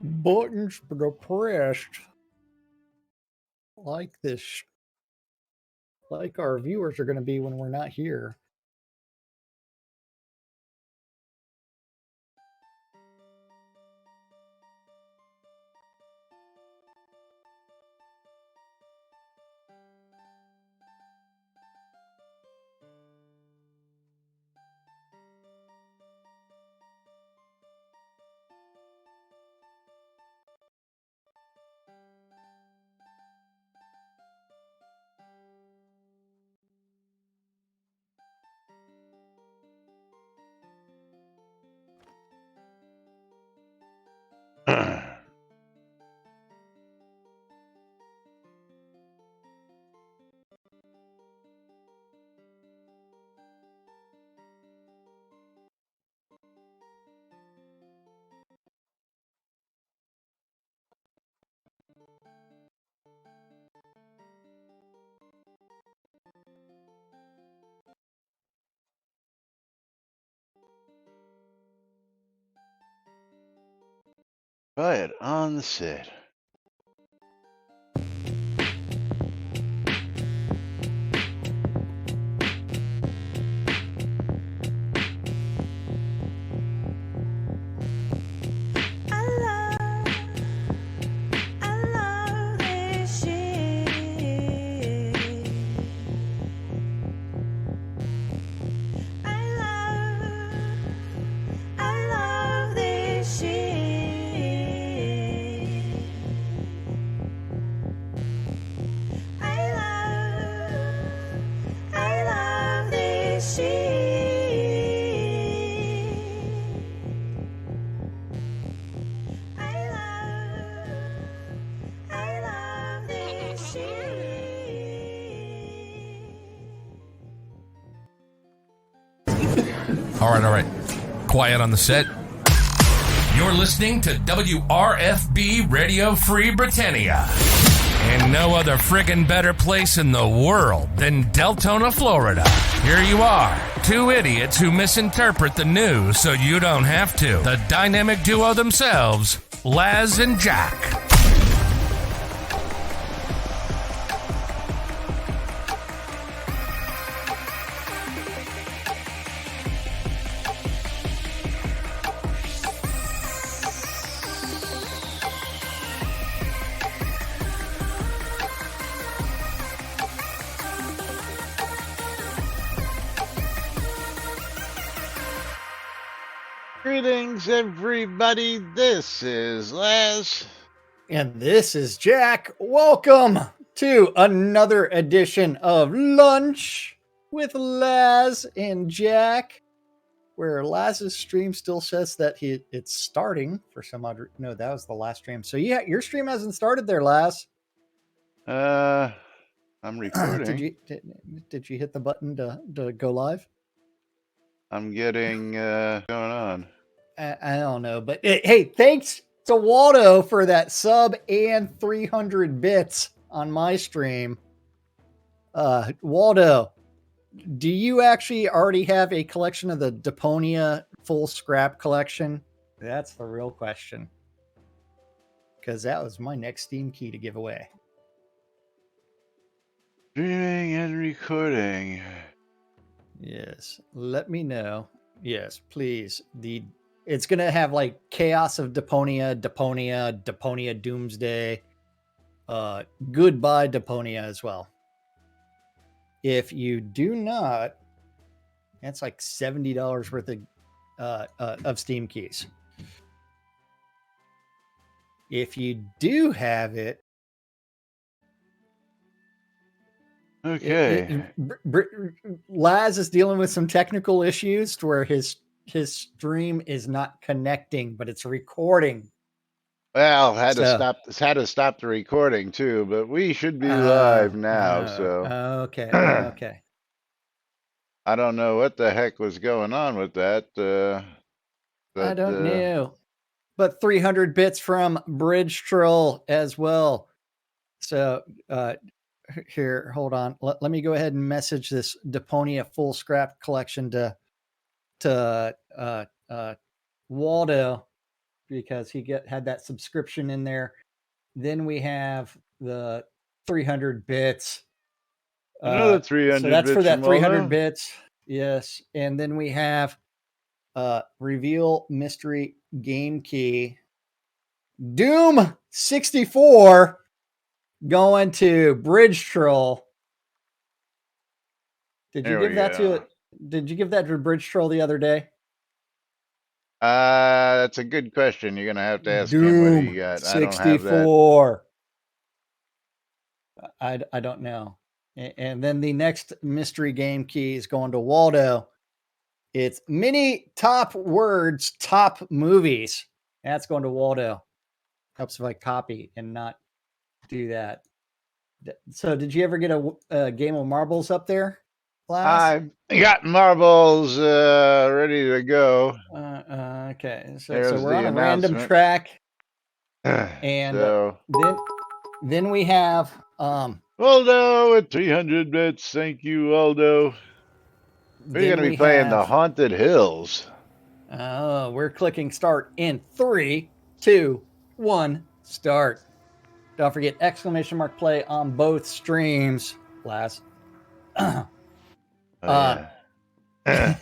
Buttons depressed. Like this, like our viewers are going to be when we're not here. Quiet on the set. All right. Quiet on the set. You're listening to WRFB Radio Free Britannia. And no other friggin' better place in the world than Deltona, Florida. Here you are, two idiots who misinterpret the news so you don't have to. The dynamic duo themselves, Laz and Jack. Greetings, everybody. This is Laz. And this is Jack. Welcome to another edition of Lunch with Laz and Jack, where Laz's stream still says that it's starting for some odd. No, that was the last stream. So yeah, your stream hasn't started there, Laz. I'm recording. Did you hit the button to go live? I'm getting going on. I don't know, but hey, thanks to Waldo for that sub and 300 bits on my stream. Waldo, do you actually already have a collection of the Deponia full scrap collection? That's the real question. Because that was my next Steam key to give away. Streaming and recording. Yes, let me know. Yes, please. It's going to have like Chaos of Deponia, Doomsday, Goodbye Deponia as well. If you do not, that's like $70 worth of Steam keys. If you do have it, Okay. Laz is dealing with some technical issues to where his stream is not connecting, but it's recording. Well, had to stop the recording too, but we should be live now. Okay. I don't know what the heck was going on with that. I don't know. But 300 bits from Bridge Troll as well. So here, hold on. Let me go ahead and message this Deponia full scrap collection to Waldo. because he had that subscription in there. Then we have the 300 bits. Another So 300 that's for bits that from 300 Waldo. bits. Yes. And then we have reveal mystery game key. Doom 64 going to Bridge Troll. Did you There give we that go. Did you give that to Bridge Troll the other day? That's a good question. You're gonna have to ask him what he Doom got. I don't have that. 64. I don't know. And then the next mystery game key is going to Waldo. It's mini top words, top movies. That's going to Waldo. Helps if I copy and not do that. So, did you ever get a game of marbles up there, Laz? I got marbles ready to go. Okay, so There's we're the on a random announcement. track, and So then we have Waldo with 300 bits. Thank you, Waldo. We're then gonna be we playing the have Haunted Hills. we're clicking start in 3, 2, 1, start. Don't forget exclamation mark play on both streams, Laz. Oh, Uh, yeah.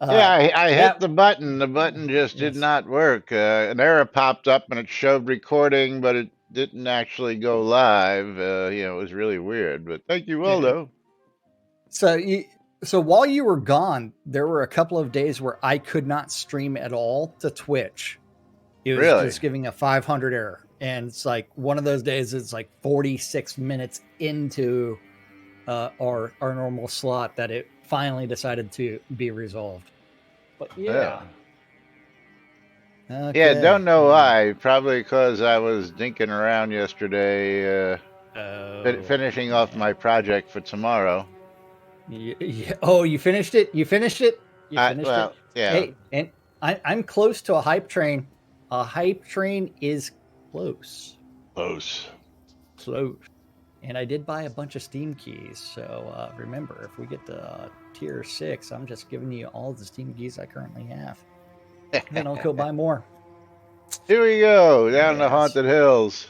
Yeah, I hit that the button. The button just did yes. not work. An error popped up and it showed recording, but it didn't actually go live. It was really weird. But thank you, Waldo. So while you were gone, there were a couple of days where I could not stream at all to Twitch. It was Really? just giving a 500 error, and it's like one of those days. It's like 46 minutes into our normal slot that it finally decided to be resolved. But yeah. Yeah, Okay. don't know why. Probably because I was dinking around yesterday, finishing off my project for tomorrow. Oh, you finished it? You finished it? You finished it? Yeah. Hey, and I'm close to a hype train. A hype train is close. Close. And I did buy a bunch of Steam keys. So remember, if we get to tier 6, I'm just giving you all the Steam keys I currently have. Then I'll go buy more. Here we go, down the Haunted Hills.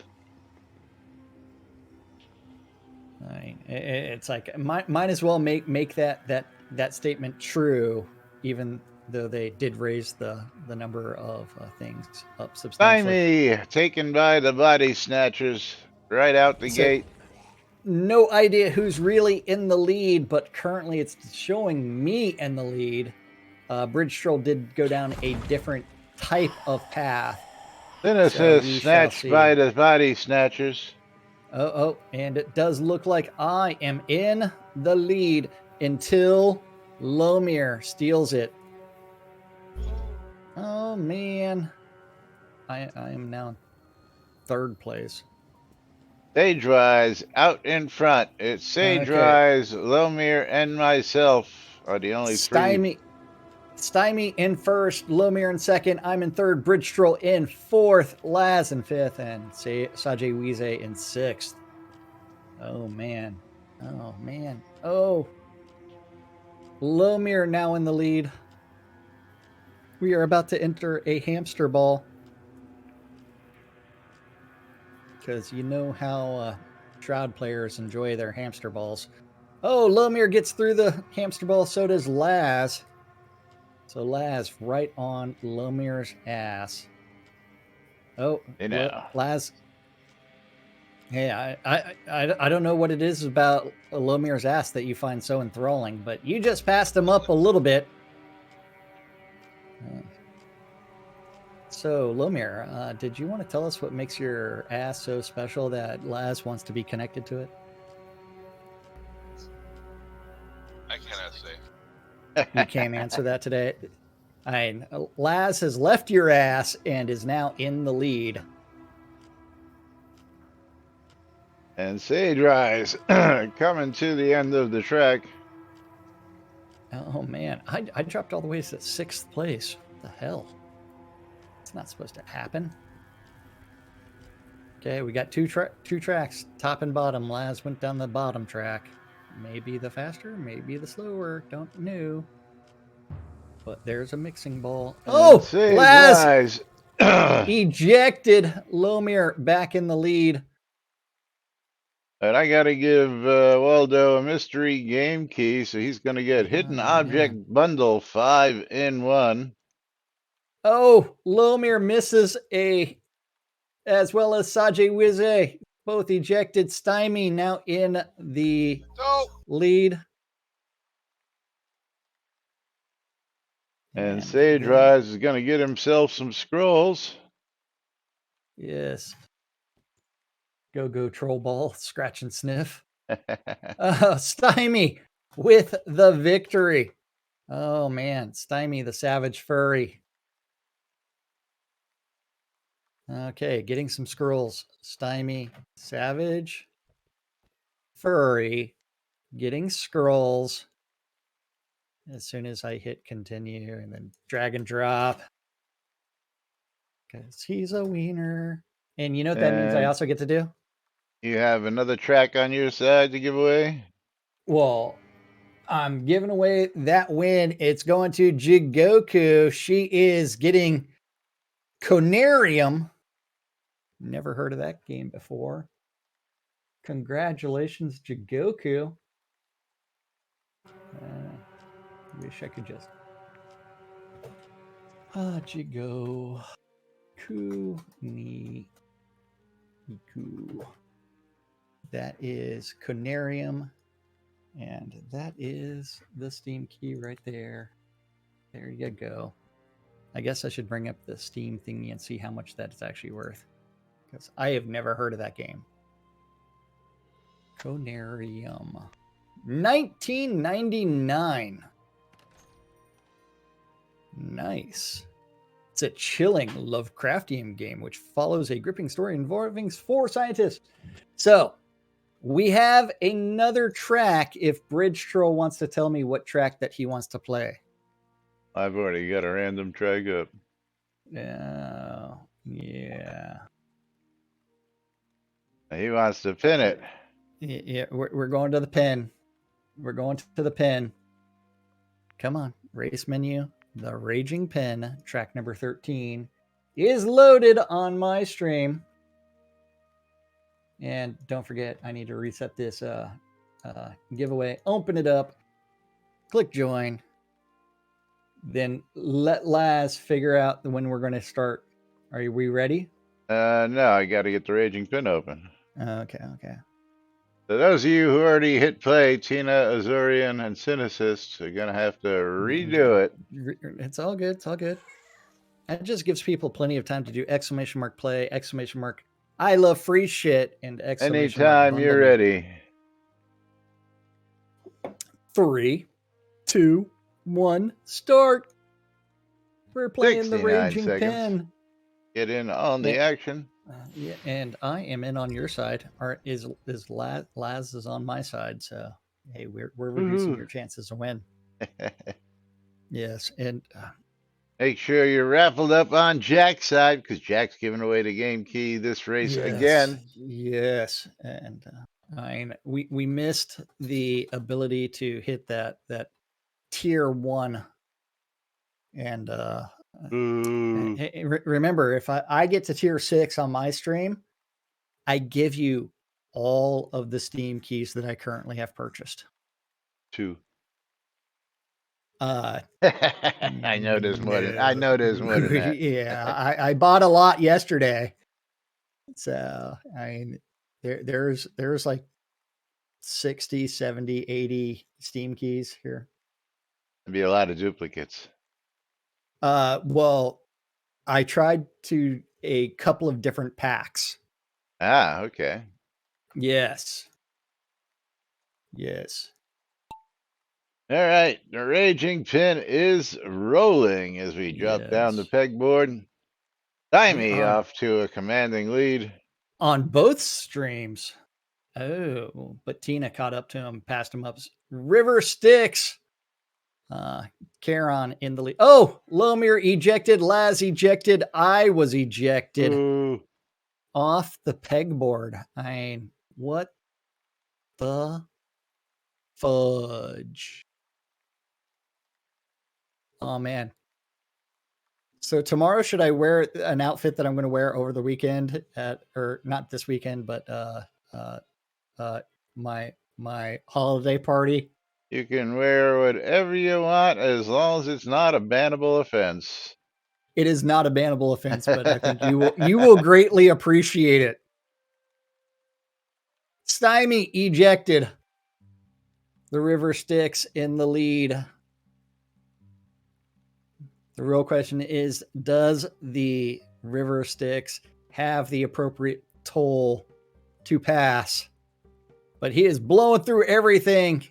I mean, it's like might as well make that statement true, even though they did raise the number of things up substantially. Finally taken by the body snatchers right out the gate. No idea who's really in the lead, but currently it's showing me in the lead. Bridge Troll did go down a different type of path. Then it says snatched by the body snatchers. Oh, and it does look like I am in the lead until Lomir steals it. Oh, man. I am now in third place. Sage Rise out in front. It's Sage Rise, Lomir, and myself are the only three. Stymie in first, Lomir in second. I'm in third, Bridge Troll in fourth, Laz in fifth, and Sajay Wiese in sixth. Oh, man. Oh. Lomir now in the lead. We are about to enter a hamster ball. Because you know how Shroud players enjoy their hamster balls. Oh, Lomir gets through the hamster ball, so does Laz. So Laz right on Lomir's ass. Oh, Laz. Hey, I don't know what it is about Lomir's ass that you find so enthralling, but you just passed him up a little bit. So, Lomir, did you want to tell us what makes your ass so special that Laz wants to be connected to it? I cannot say. You can't answer that today. Laz has left your ass and is now in the lead. And Sage Rise coming to the end of the track. Oh man, I dropped all the way to 6th place. What the hell? It's not supposed to happen. Okay, we got two tracks, top and bottom. Laz went down the bottom track. Maybe the faster, maybe the slower. Don't know. But there's a mixing ball. Oh, Sage Laz! Rise ejected Lomir back in the lead. And I got to give Waldo a mystery game key, so he's going to get Hidden Object Bundle 5 in 1. Oh, Lomir misses as well as Sajay Wize. Both ejected. Stymie now in the lead. And Sage Rise is going to get himself some scrolls. Yes. Go troll ball, scratch and sniff. Stymie with the victory. Oh man, Stymie the savage furry. Okay, getting some scrolls. Stymie, savage, furry, getting scrolls. As soon as I hit continue and then drag and drop. Because he's a wiener. And you know what that means I also get to do? You have another track on your side to give away? Well, I'm giving away that win. It's going to Jigoku. She is getting Conarium. Never heard of that game before. Congratulations, Jigoku. Wish I could just. Jigoku ni Iku. That is Conarium. And that is the Steam key right there. There you go. I guess I should bring up the Steam thingy and see how much that is actually worth. Because I have never heard of that game. Conarium. $19.99. Nice. It's a chilling Lovecraftian game which follows a gripping story involving 4 scientists. So, we have another track if Bridge Troll wants to tell me what track that he wants to play. I've already got a random track up. Yeah. He wants to pin it. Yeah, we're going to the pin. We're going to the pin. Come on, race menu. The Raging Pin, track number 13, is loaded on my stream. And don't forget, I need to reset this giveaway. Open it up. Click join. Then let Laz figure out when we're going to start. Are we ready? No, I got to get the Raging Pin open. Okay. So those of you who already hit play, Tina, Azurian, and Cynicist are going to have to redo it. It's all good. It's all good. That just gives people plenty of time to do exclamation mark play, exclamation mark I love free shit, and exclamation Anytime mark you're ready. 3, 2, 1, start. We're playing the 69 Raging seconds. Pin. Get in on the action. Yeah, and I am in on your side. Or is Laz is on my side? So hey, we're reducing your chances to win. Yes, and make sure you're raffled up on Jack's side because Jack's giving away the game key this race again. Yes, and we missed the ability to hit that tier 1, and remember, if I get to tier 6 on my stream, I give you all of the Steam keys that I currently have purchased. 2. I know there's more than that. Yeah, I bought a lot yesterday. So I mean there's like 60, 70, 80 Steam keys here. There'd be a lot of duplicates. Well, I tried to a couple of different packs. Ah, okay. Yes. All right, the Raging Pin is rolling as we drop down the pegboard. Stymie off to a commanding lead. On both streams. Oh, but Tina caught up to him, passed him up. River Styx. Charon in the lead. Oh, Lomir ejected. Laz ejected. I was ejected. Ooh. Off the pegboard. I mean, what the fudge? Oh, man. So tomorrow, should I wear an outfit that I'm going to wear over the weekend or not this weekend, but my holiday party? You can wear whatever you want as long as it's not a bannable offense. It is not a bannable offense, but I think you will greatly appreciate it. Stymie ejected. The River Styx in the lead. The real question is, does the River Styx have the appropriate toll to pass? But he is blowing through everything,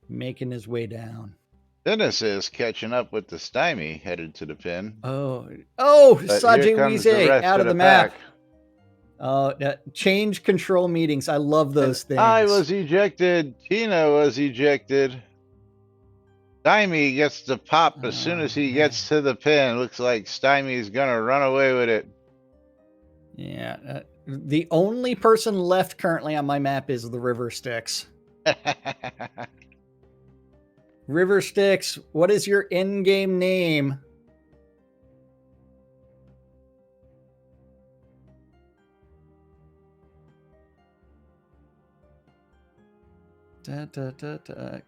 making his way down. Dennis is catching up with the Stymie headed to the pin. Oh, But Sajay here comes the Wiese rest out of the pack. map. Change control meetings. I love those things. I was ejected. Tina was ejected. Stymie gets the pop as soon as he gets to the pin. Looks like Stymie's gonna run away with it. Yeah. The only person left currently on my map is the River Styx. River Styx, what is your in-game name?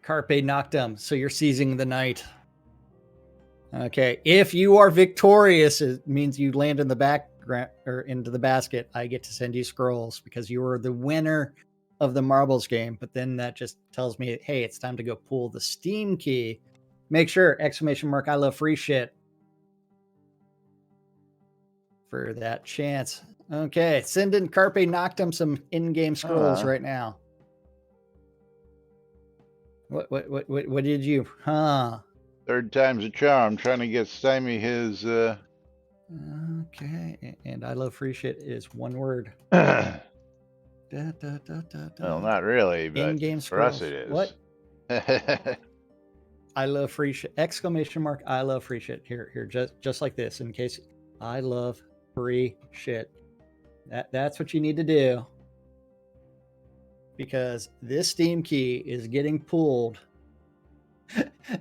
Carpe Noctem. So you're seizing the night. Okay. If you are victorious, it means you land in the background or into the basket. I get to send you scrolls because you were the winner of the marbles game. But then that just tells me, hey, it's time to go pull the Steam key. Make sure, ! I love free shit for that chance. Okay. Send in Carpe Noctem some in-game scrolls right now. What did you? Third time's a charm. Trying to get Stymie his. Okay, and I love free shit is one word. Well, not really, but in-game for us scrolls. it is. What? I love free shit! ! I love free shit. Here, just like this. In case I love free shit. That's what you need to do. Because this Steam key is getting pulled.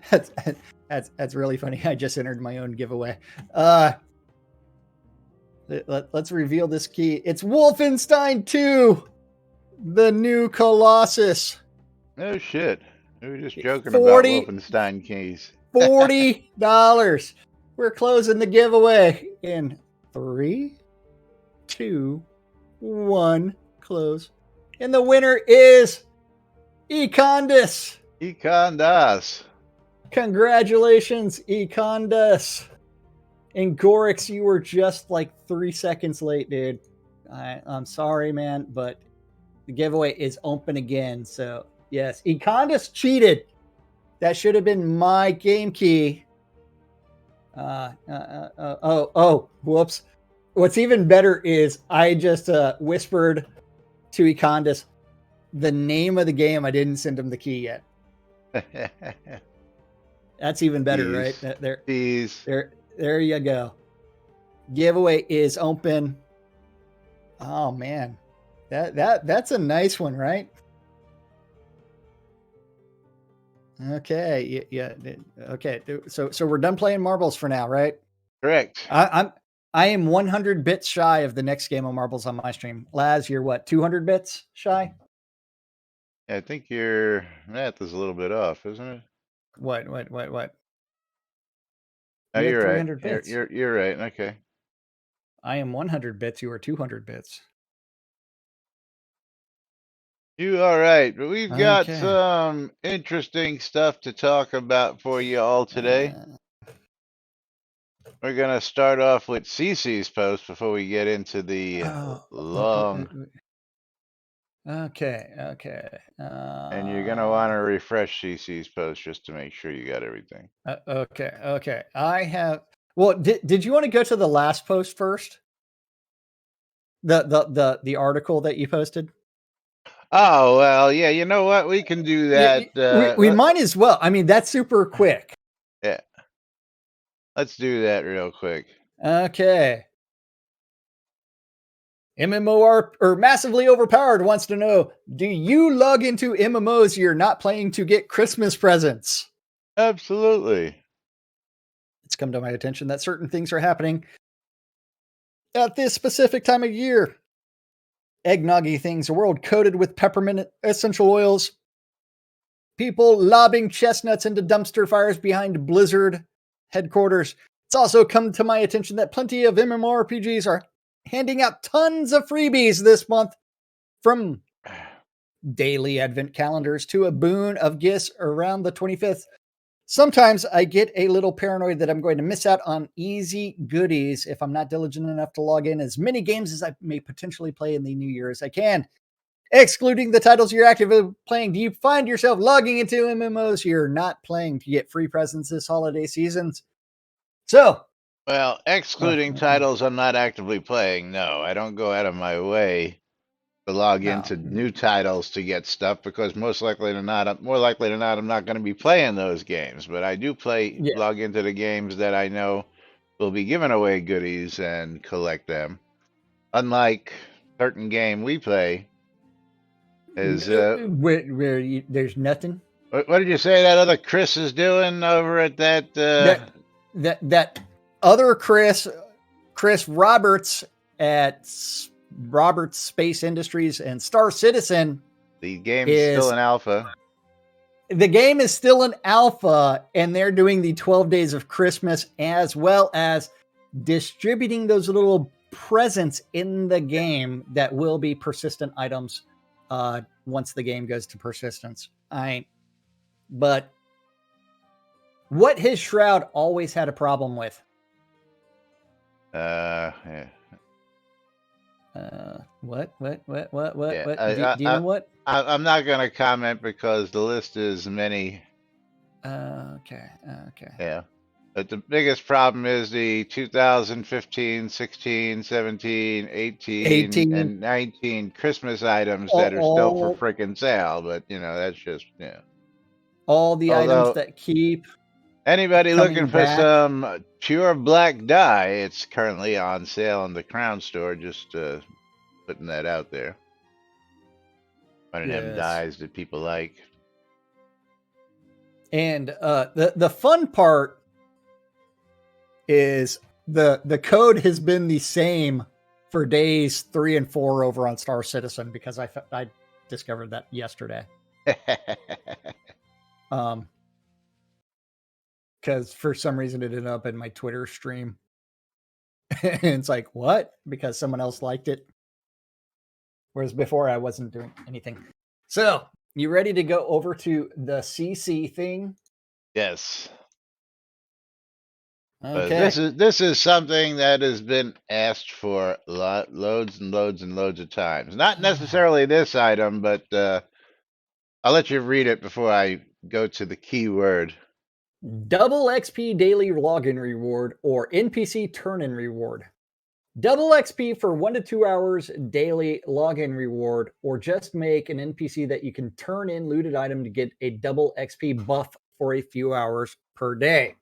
That's really funny. I just entered my own giveaway. Let's reveal this key. It's Wolfenstein 2, the new Colossus. No shit. We were just joking 40 about Wolfenstein keys. $40. We're closing the giveaway in 3, 2, 1. Close. And the winner is Econdas. Econdas. Congratulations, Econdas. And Gorix, you were just like 3 seconds late, dude. I'm sorry, man, but the giveaway is open again. So, yes, Econdas cheated. That should have been my game key. Whoops. What's even better is I just whispered to Econdas the name of the game. I didn't send him the key yet. That's even better, right? There you go. Giveaway is open. Oh man, that's a nice one, right? Okay, yeah. Okay, so we're done playing marbles for now, right? Correct. I am 100 bits shy of the next game of marbles on my stream. Laz, you're what, 200 bits shy? Yeah, I think your math is a little bit off, isn't it? What? Oh, You you're have right. 300 bits. You're right. Okay. I am 100 bits. You are 200 bits. You all right? But we've got Okay. some interesting stuff to talk about for you all today. We're gonna start off with Cece's post before we get into the long. Okay. And you're gonna want to refresh Cece's post just to make sure you got everything. Okay. I have. Well, did you want to go to the last post first? The article that you posted. Oh well, yeah. You know what? We can do that. We might as well. I mean, that's super quick. Yeah. Let's do that real quick. Okay. MMOR or Massively Overpowered wants to know, do you log into MMOs you're not playing to get Christmas presents? Absolutely. it's come to my attention that certain things are happening at this specific time of year. Eggnoggy things, a world coated with peppermint essential oils, people lobbing chestnuts into dumpster fires behind Blizzard headquarters. It's also come to my attention that plenty of MMORPGs are handing out tons of freebies this month, from daily advent calendars to a boon of gifts around the 25th. Sometimes I get a little paranoid that I'm going to miss out on easy goodies if I'm not diligent enough to log in as many games as I may potentially play in the new year as I can. Excluding the titles you're actively playing, do you find yourself logging into MMOs you're not playing to get free presents this holiday season? So, Well, excluding titles I'm not actively playing, no. I don't go out of my way to log into new titles to get stuff, because more likely than not, I'm not going to be playing those games. But I do log into the games that I know will be giving away goodies and collect them. Unlike certain game we play, is there's nothing. What did you say that other Chris is doing over at that? That other Chris Roberts at Roberts Space Industries and Star Citizen. The game is still in alpha. The game is still in alpha, and they're doing the 12 Days of Christmas, as well as distributing those little presents in the game that will be persistent items once the game goes to persistence. But what has Shroud always had a problem with? Yeah. What? Yeah, do you know what? I'm not going to comment because the list is many. Okay. Yeah. But the biggest problem is the 2015, 16, 17, 18, and 19 Christmas items that are still for freaking sale. But, that's just, all the items that keep. Anybody looking for some pure black dye, it's currently on sale in the Crown store. Just putting that out there. One of them dyes that people like. And the fun part is the code has been the same for days 3 and 4 over on Star Citizen, because I discovered that yesterday. Because for some reason it ended up in my Twitter stream. And it's like, what? Because someone else liked it. Whereas before I wasn't doing anything. So, you ready to go over to the CC thing? Yes. Okay. This is something that has been asked for loads and loads and loads of times. Not necessarily this item, but I'll let you read it before I go to the keyword. Double XP daily login reward or NPC turn-in reward. Double XP for 1 to 2 hours daily login reward, or just make an NPC that you can turn in looted item to get a double XP buff for a few hours per day.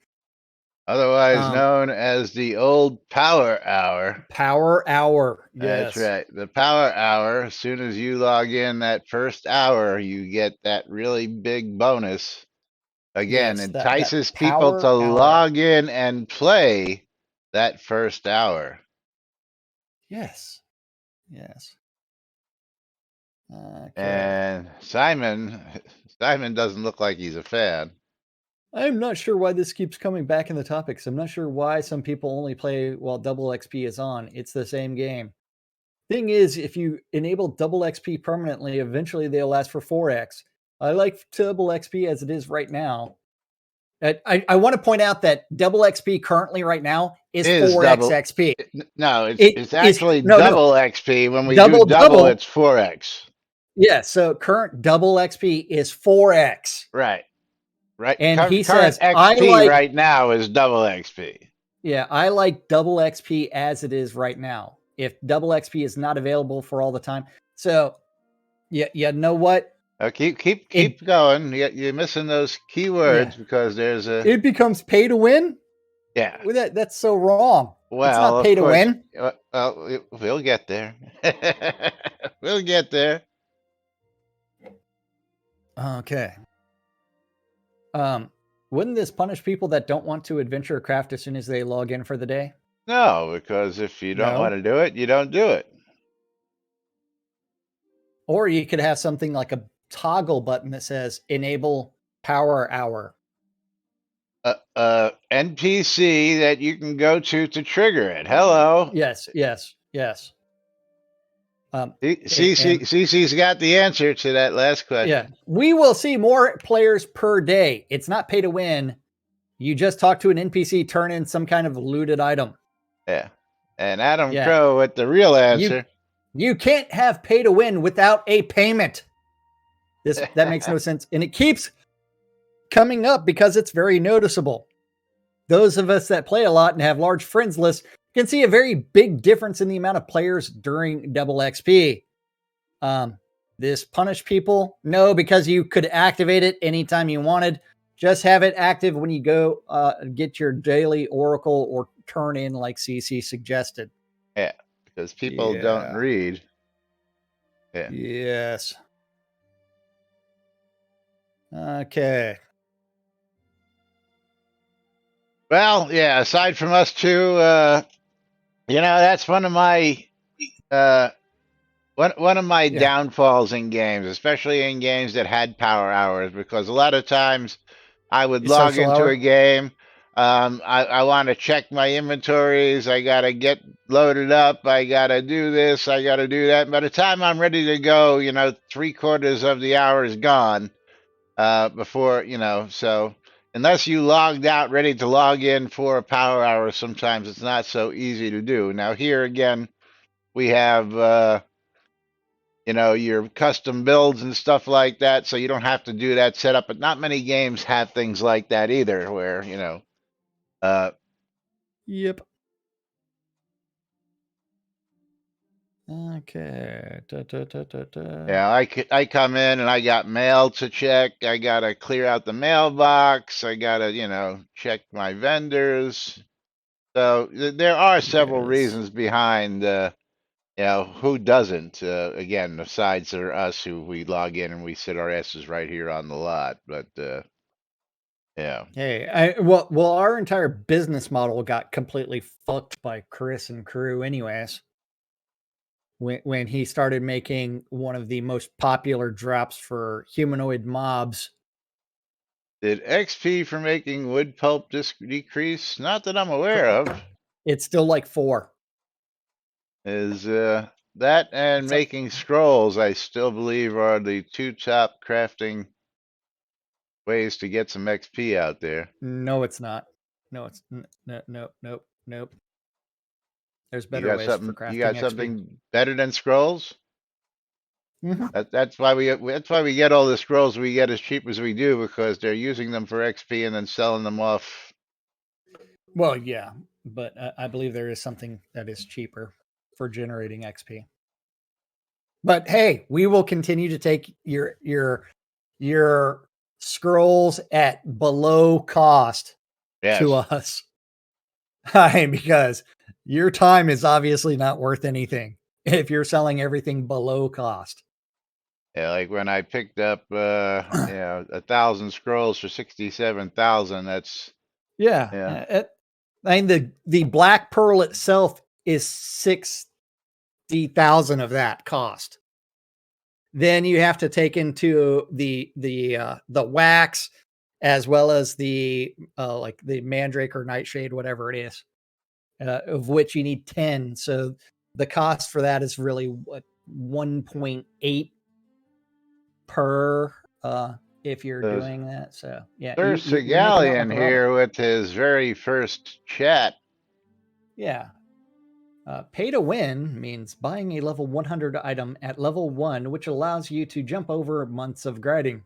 Otherwise known as the old power hour. Power hour, yes. That's right. The power hour, as soon as you log in that first hour, you get that really big bonus. Again, Yes, entices people to log in and play that first hour. Yes. Okay. And Simon doesn't look like he's a fan. I'm not sure why this keeps coming back in the topics. I'm not sure why some people only play while double XP is on. It's the same game. Thing is, if you enable double XP permanently, eventually they'll last for 4x. I like double XP as it is right now. I want to point out that double XP currently right now is 4x XP. No, it's actually double XP. When we do double, it's 4x. Yeah, so current double XP is 4x. Right. And he current says, XP right now is double XP. Yeah, I like double XP as it is right now. If double XP is not available for all the time. So, you know what? Keep going. You're missing those keywords because there's a... It becomes pay to win? Yeah. Well, that's so wrong. Well, it's not pay to win. Well, we'll get there. We'll get there. Okay. Wouldn't this punish people that don't want to adventure craft as soon as they log in for the day? No, because if you don't want No. to do it, you don't do it. Or you could have something like a toggle button that says enable power hour. NPC that you can go to trigger it. Hello. Yes. CC's got the answer to that last question. Yeah. We will see more players per day. It's not pay to win. You just talk to an NPC, turn in some kind of looted item. Yeah. And Adam Crow with the real answer. You can't have pay to win without a payment. That makes no sense. And it keeps coming up because it's very noticeable. Those of us that play a lot and have large friends lists can see a very big difference in the amount of players during double XP. This punish people? No, because you could activate it anytime you wanted. Just have it active when you go get your daily oracle or turn in like CC suggested. Yeah, because people don't read. Yeah. Yes. Okay. Well, yeah, aside from us two, that's one of my downfalls in games, especially in games that had power hours, because a lot of times I would log into a game. I want to check my inventories. I got to get loaded up. I got to do this. I got to do that. By the time I'm ready to go, 3/4 of the hour is gone before, so unless you logged out ready to log in for a power hour, sometimes it's not so easy to do. Now, here again, we have your custom builds and stuff like that, so you don't have to do that setup. But not many games have things like that either, where Yep. Okay. Yeah, I come in and I got mail to check. I gotta clear out the mailbox. I gotta check my vendors. So there are several reasons behind who doesn't, again, besides us who we log in and we sit our asses right here on the lot. But yeah. Hey, well, our entire business model got completely fucked by Chris and crew anyways. When he started making one of the most popular drops for humanoid mobs. Did XP for making wood pulp decrease? Not that I'm aware of. It's still like 4. Is that and making scrolls, I still believe, are the two top crafting ways to get some XP out there. No, it's not. No, it's nope. There's better ways for crafting. You got XP. something better than scrolls? Mm-hmm. That's why we get all the scrolls we get as cheap as we do, because they're using them for XP and then selling them off. Well, yeah, but I believe there is something that is cheaper for generating XP. But hey, we will continue to take your scrolls at below cost to us. Because your time is obviously not worth anything if you're selling everything below cost. Yeah, like when I picked up 1,000 scrolls for 67,000, that's I mean the black pearl itself is 60,000 of that cost. Then you have to take into the wax as well as the like the mandrake or nightshade, whatever it is, of which you need 10. So the cost for that is really what 1.8 per if you're doing that. So yeah, there's Segalian here with his very first chat. Yeah. Pay to win means buying a level 100 item at level 1, which allows you to jump over months of grinding.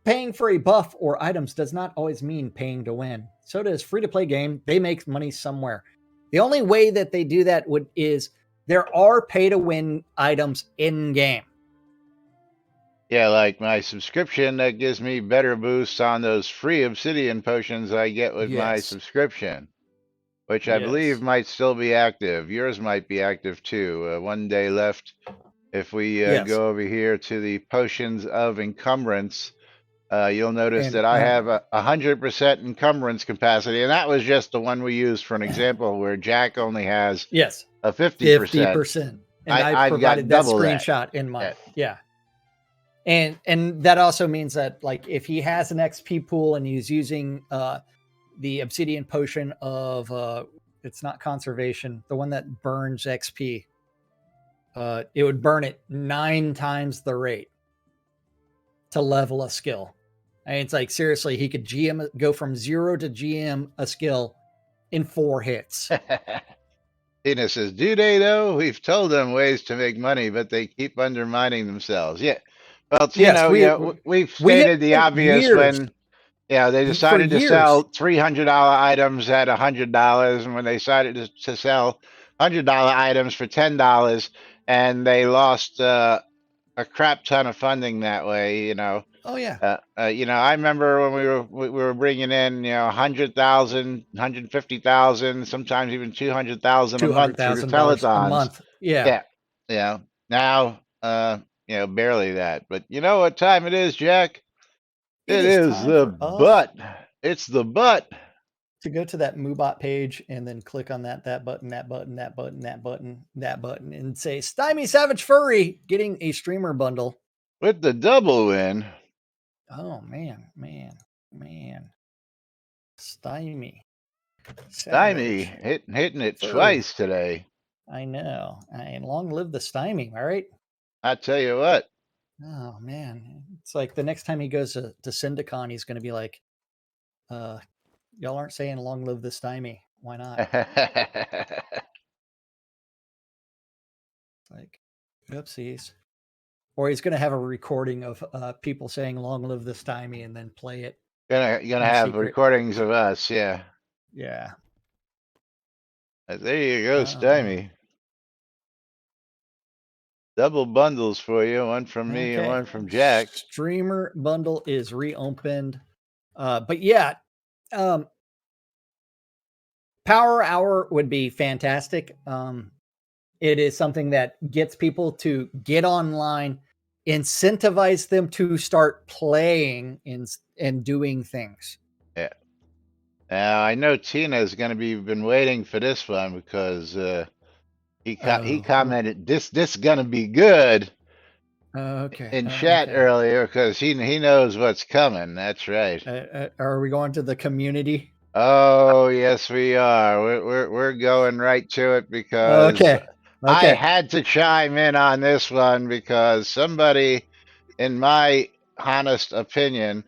Paying for a buff or items does not always mean paying to win. So does free-to-play game. They make money somewhere. The only way that they do that is there are pay-to-win items in-game. Yeah, like my subscription that gives me better boosts on those free obsidian potions I get with my subscription, which I believe might still be active. Yours might be active too. 1 day left. If we go over here to the potions of encumbrance, you'll notice And, that I have a 100% encumbrance capacity, and that was just the one we used for an example where Jack only has yes, a 50%. 50%. And I I've got provided that double that. screenshot in mine. Yeah. Yeah. And that also means that, like, if he has an XP pool and he's using the obsidian potion of it's not conservation, the one that burns XP, it would burn it 9 times the rate to level a skill. And it's like, seriously, he could go from 0 to GM a skill in 4 hits. Tina says, do they though? We've told them ways to make money, but they keep undermining themselves. Yeah. Well, Yes, we've we have stated the spent obvious years when they for decided to years. sell $300 items at $100, and when they decided to sell $100 items for $10, and they lost a crap ton of funding that way. Oh yeah. I remember when we were bringing in 100,000, 150,000, sometimes even 200,000 a month through the $200,000 a telethons. month. Yeah. Yeah, now barely that. But you know what time it is, Jack? It is time the for us butt. It's the butt. to go to that Moobot page and then click on that button, that button, that button, that button, that button, and say Stymie Savage Furry getting a streamer bundle. With the double win. Oh man. Stymie Stymie Savage hitting it Furry. twice today. I know. And long live the Stymie, all right? I tell you what. Oh man. It's like the next time he goes to Syndicon, he's gonna be like, y'all aren't saying long live the Stymie. Why not? Like, oopsies. Or he's gonna have a recording of people saying long live the Stymie and then play it. Gonna have secret. recordings of us, yeah. Yeah. There you go, Stymie. Double bundles for you, one from me and one from Jack. Streamer bundle is reopened. But yeah, Power Hour would be fantastic. It is something that gets people to get online, incentivize them to start playing and doing things. Yeah. Now I know Tina is going to be been waiting for this one because he commented this going to be good. In chat earlier because he knows what's coming. That's right. Are we going to the community? Oh yes, we are. We're going right to it because I had to chime in on this one because somebody, in my honest opinion,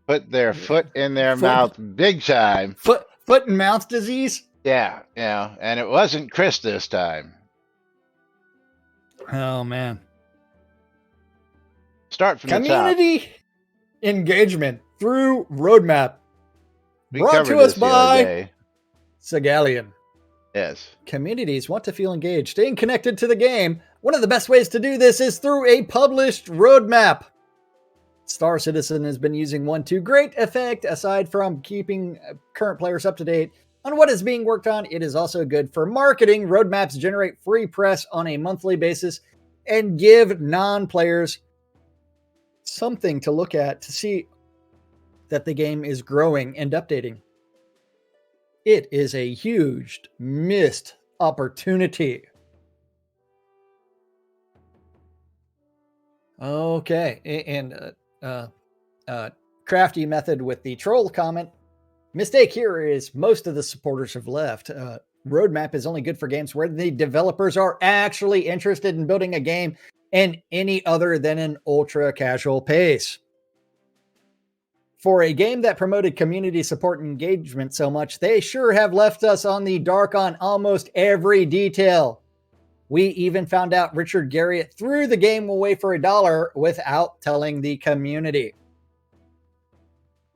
put their foot in their mouth big time. Foot and mouth disease? Yeah, and it wasn't Chris this time. Oh man. Start from community the top. Engagement through roadmap. Brought to us by Segalian. Yes. Communities want to feel engaged, staying connected to the game. One of the best ways to do this is through a published roadmap. Star Citizen has been using one to great effect. Aside from keeping current players up to date on what is being worked on, it is also good for marketing. Roadmaps generate free press on a monthly basis and give non-players something to look at to see that the game is growing and updating. It is a huge missed opportunity. Okay, and crafty method with the troll comment. Mistake here is most of the supporters have left. Roadmap is only good for games where the developers are actually interested in building a game and any other than an ultra casual pace. For a game that promoted community support and engagement so much, they sure have left us on the dark on almost every detail. We even found out Richard Garriott threw the game away for $1 without telling the community.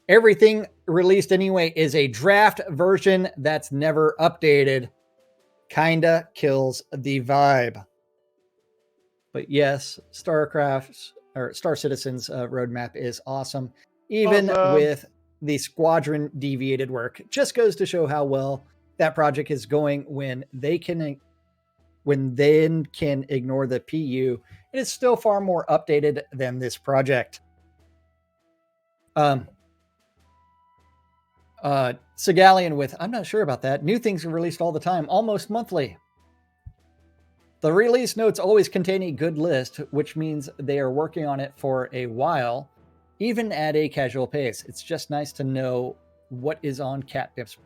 Everything released anyway is a draft version that's never updated. Kinda kills the vibe. But yes, Star Citizen's roadmap is awesome. Even with the squadron deviated work, just goes to show how well that project is going when they can ignore the PU. It is still far more updated than this project. Segalian with, I'm not sure about that. New things are released all the time, almost monthly. The release notes always contain a good list, which means they are working on it for a while, even at a casual pace. It's just nice to know what is on Catnip's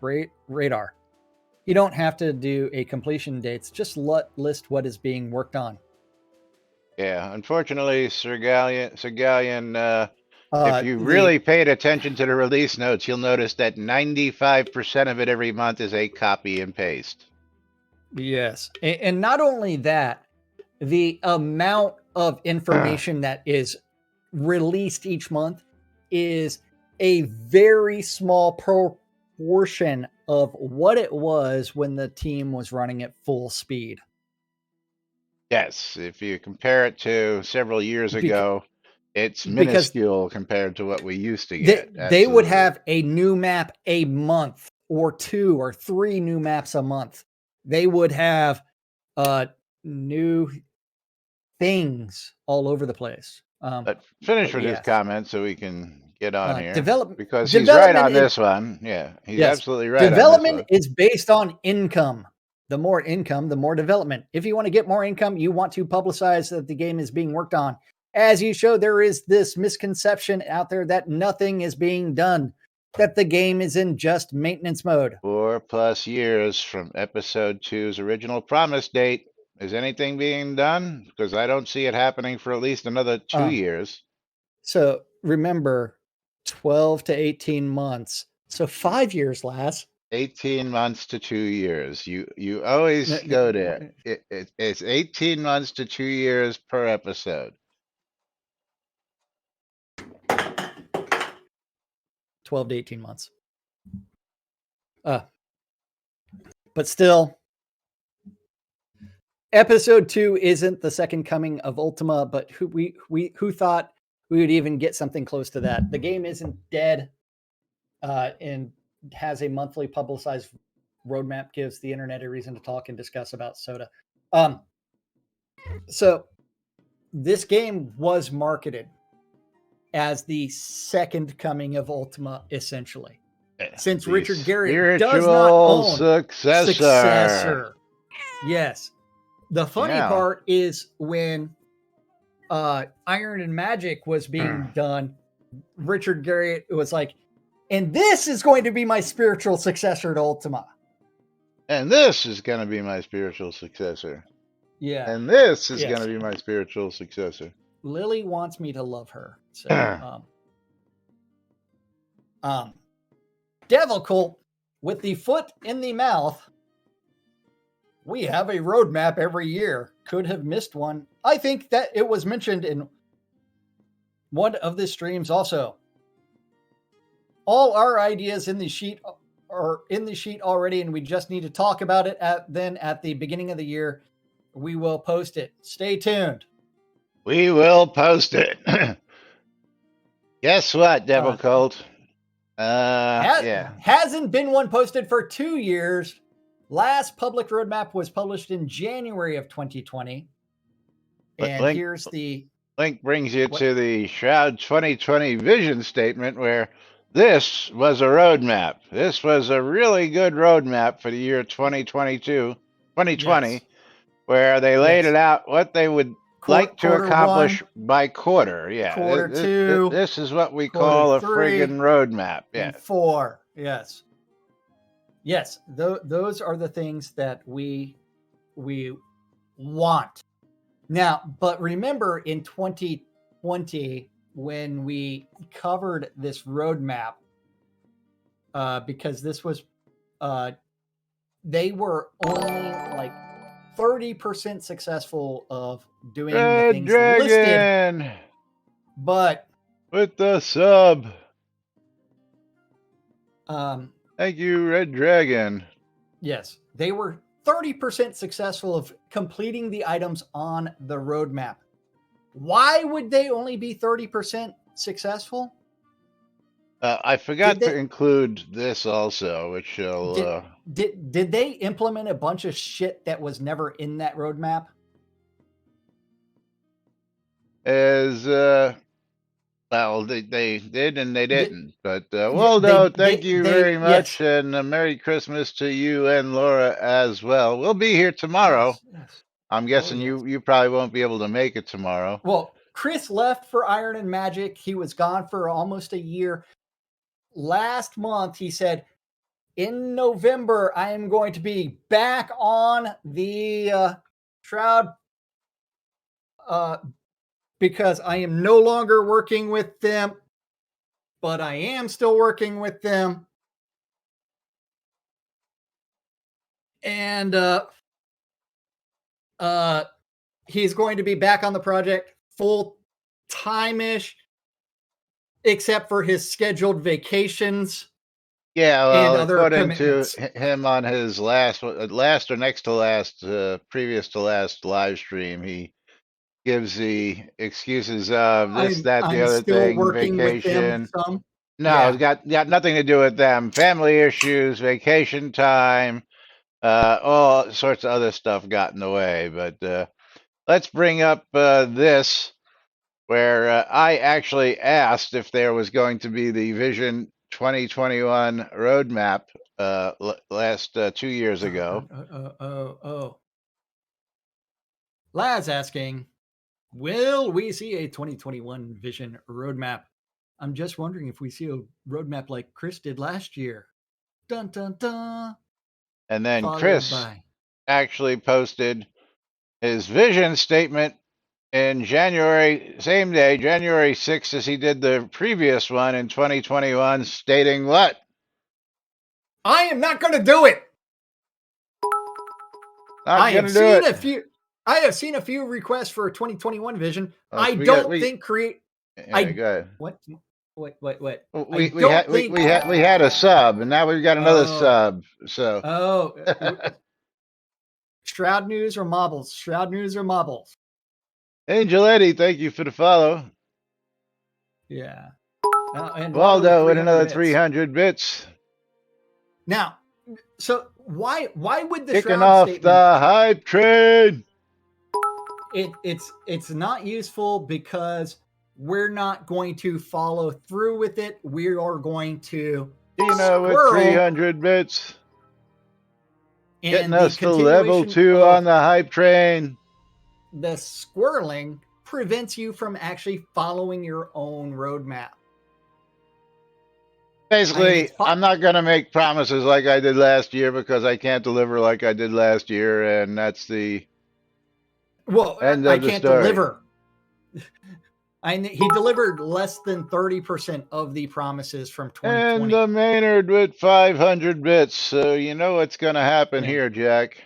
radar. You don't have to do a completion dates, just list what is being worked on. Yeah, unfortunately, Sir Gallion, if you really paid attention to the release notes, you'll notice that 95% of it every month is a copy and paste. Yes. And not only that, the amount of information that is released each month is a very small proportion of what it was when the team was running at full speed. Yes, if you compare it to several years ago, it's minuscule compared to what we used to get. They would have a new map a month, or 2 or 3 new maps a month. They would have new things all over the place. But finish with his comment so we can get on here. Because he's right on this one. Yeah, he's absolutely right. Development is based on income. The more income, the more development. If you want to get more income, you want to publicize that the game is being worked on. As you show, there is this misconception out there that nothing is being done, that the game is in just maintenance mode. 4+ years from episode 2's original promise date. Is anything being done? Because I don't see it happening for at least another 2 years. So remember, 12 to 18 months. So 5 years, Laz. 18 months to 2 years. You always go there. It's 18 months to 2 years per episode. 12 to 18 months. But still, episode 2 isn't the second coming of Ultima, but who thought we would even get something close to that? The game isn't dead, and has a monthly publicized roadmap, gives the internet a reason to talk and discuss about Soda. So this game was marketed as the second coming of Ultima, essentially. Since Richard Garriott does not own successor. Yes. The funny part is when Iron and Magic was being done, Richard Garriott was like, and this is going to be my spiritual successor to Ultima. And this is going to be my spiritual successor. Yeah. And this is going to be my spiritual successor. Lily wants me to love her. So, Devil Cult, with the foot in the mouth. We have a roadmap every year. Could have missed one. I think that it was mentioned in one of the streams also. All our ideas in the sheet are in the sheet already, and we just need to talk about it at the beginning of the year. We will post it. Stay tuned. We will post it. Guess what, Devil Cult? Hasn't been one posted for 2 years. Last public roadmap was published in January of 2020. And here's the link brings you to the Shroud 2020 vision statement, where this was a roadmap. This was a really good roadmap for the year 2020, where they laid it out what they would like to accomplish by quarter. Yeah. Quarter 2. This is what we call a friggin' roadmap. Yeah. 4. Yes. Yes. Those are the things that we want. Now, but remember in 2020, when we covered this roadmap, because this was, they were only like 30% successul of doing the things listed. But with the sub. Thank you, Red Dragon. Yes, they were 30% successful of completing the items on the roadmap. Why would they only be 30% successful? I forgot to include this also, which will... Did they implement a bunch of shit that was never in that roadmap? As Well, they did and they They, didn't. But yeah, Waldo, thank you very much, yes, and Merry Christmas to you and Laura as well. We'll be here tomorrow. yes. I'm Oh, guessing yes. you probably won't be able to make it tomorrow. Well, Chris left for Iron and Magic. He was gone for almost a year. Last month, he said, in November, I am going to be back on the Shroud because I am no longer working with them, but I am still working with them. And he's going to be back on the project full time-ish, except for his scheduled vacations Yeah, and well, other according to commitments. him on his last or next to last, previous to last live stream, he gives the excuses of this, that, the I'm other still thing, working with them vacation. some. No, it's Yeah. got nothing to do with them. Family issues, vacation time, all sorts of other stuff got in the way. But let's bring up this, where I actually asked if there was going to be the Vision 2021 roadmap last 2 years ago. Oh. Laz asking, will we see a 2021 vision roadmap? I'm just wondering if we see a roadmap like Chris did last year. Dun dun dun. And then Followed Chris by actually posted his vision statement in January, same day, January 6th, as he did the previous one in 2021, stating what? I am not going to do it. Not gonna do it. I have seen a few requests for a 2021 vision. Oh, I so don't think yeah, go ahead. what We had a sub, and now we've got another Oh, sub. So Shroud News or Mobbles? Shroud News or Mobbles? Angel Eddie, thank you for the follow. Yeah. And Waldo with another 300 300 bits. Now, so why would the Kicking Shroud off statement? the hype train. It's not useful because we're not going to follow through with it. We are going to Tina with squirrel 300 bits. Getting and the us to level continuation 2 of on the hype train. the squirreling prevents you from actually following your own roadmap. Basically, I'm not going to make promises like I did last year because I can't deliver like I did last year, and that's the end of the story. Deliver. He delivered less than 30% of the promises from 2020. And the Maynard with 500 bits. So you know what's going to happen here, Jack.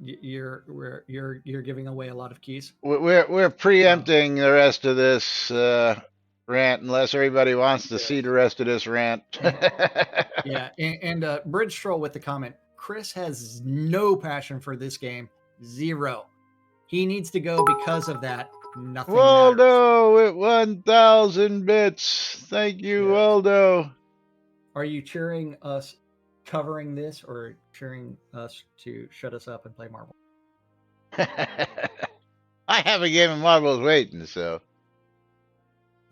You're giving away a lot of keys. We're preempting the rest of this rant unless everybody wants to see the rest of this rant. Yeah, and Bridge Stroll with the comment, Chris has no passion for this game. Zero. He needs to go because of that. Nothing Waldo with 1,000 bits. Thank you, Waldo. Are you cheering us covering this or cheering us to shut us up and play marble? I have a game of marbles waiting, so.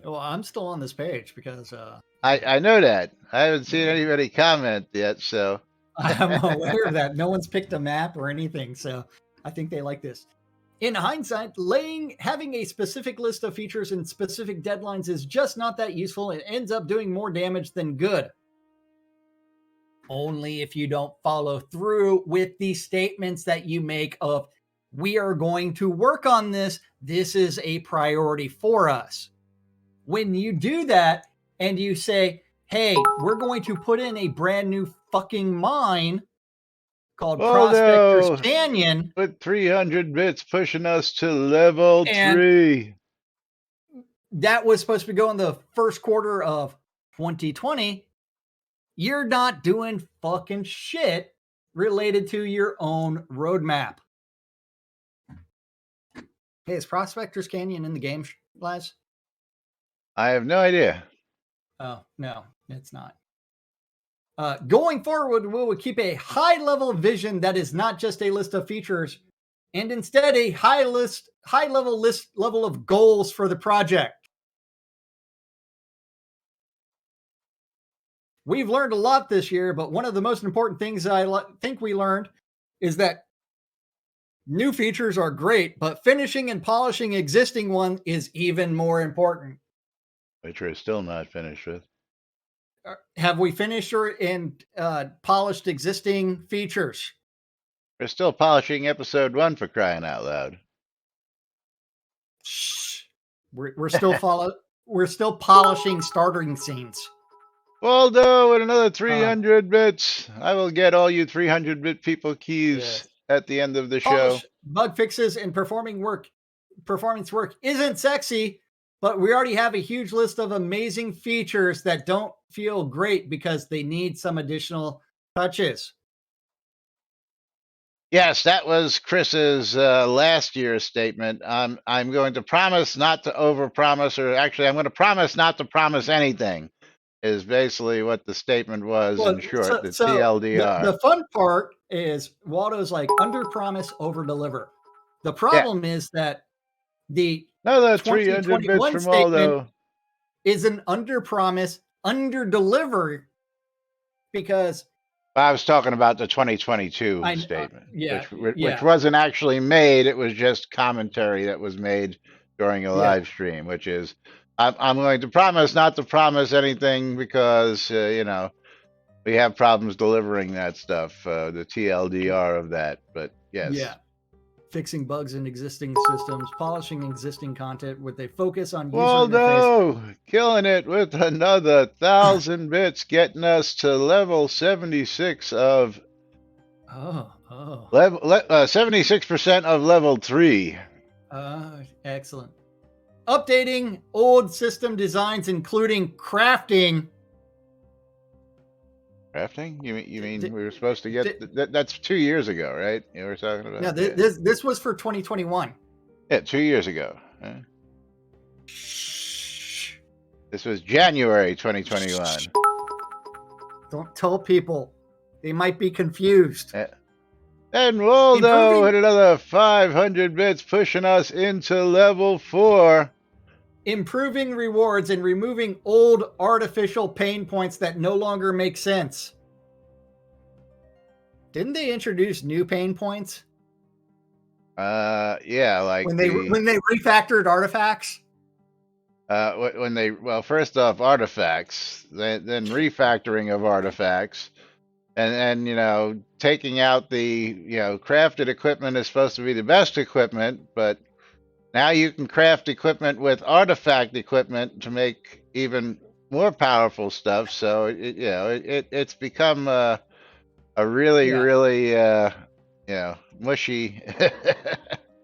Well, I'm still on this page because I know that. I haven't seen anybody comment yet, so. I'm aware of that. No one's picked a map or anything, so I think they like this. In hindsight, having a specific list of features and specific deadlines is just not that useful. It ends up doing more damage than good. Only if you don't follow through with the statements that you make of, we are going to work on this. This is a priority for us. When you do that and you say, hey, we're going to put in a brand new fucking mine called Prospector's Canyon. With 300 bits pushing us to level 3. That was supposed to go in the first quarter of 2020. You're not doing fucking shit related to your own roadmap. Hey, is Prospector's Canyon in the game, Laz? I have no idea. Oh, no, it's not. Going forward, we will keep a high-level vision that is not just a list of features, and instead a high level of goals for the project. we've learned a lot this year, but one of the most important things I think we learned is that new features are great, but finishing and polishing existing one is even more important. Which we're still not finished with. Have we finished and polished existing features? We're still polishing episode 1, for crying out loud. Shh. We're still we're still polishing starting scenes. Waldo, with another 300 bits. I will get all you 300-bit people keys Yes. at the end of the Polish, show. bug fixes, and performance work isn't sexy, but we already have a huge list of amazing features that don't feel great because they need some additional touches. Yes, that was Chris's last year's statement. I'm going to promise not to overpromise, or actually, I'm going to promise not to promise anything. Is basically what the statement was in short. The TLDR. The fun part is Waldo's like under promise, over deliver. The problem is that the another 300 bits 2021 from statement Waldo is an under promise, under deliver, because I was talking about the 2022 statement, yeah, which wasn't actually made. It was just commentary that was made during a live stream, which is, I'm going to promise not to promise anything because, you know, we have problems delivering that stuff, the TLDR of that. But yes. Yeah. Fixing bugs in existing systems, polishing existing content with a focus on user Waldo, interface. killing it with another 1,000 bits, getting us to level 76 of level 76% of level 3. Excellent. Updating old system designs, including crafting. Crafting? You mean we were supposed to get that's 2 years ago, right? You were talking about. Yeah, this was for 2021. Yeah, 2 years ago. Huh? Shh. This was January 2021. Don't tell people; they might be confused. And Waldo had another 500 bits, pushing us into level 4. Improving rewards and removing old artificial pain points that no longer make sense. Didn't they introduce new pain points? Yeah, like when they refactored artifacts. First off, artifacts, then refactoring of artifacts, and you know, taking out the crafted equipment is supposed to be the best equipment, but now you can craft equipment with artifact equipment to make even more powerful stuff. So it's become a really mushy.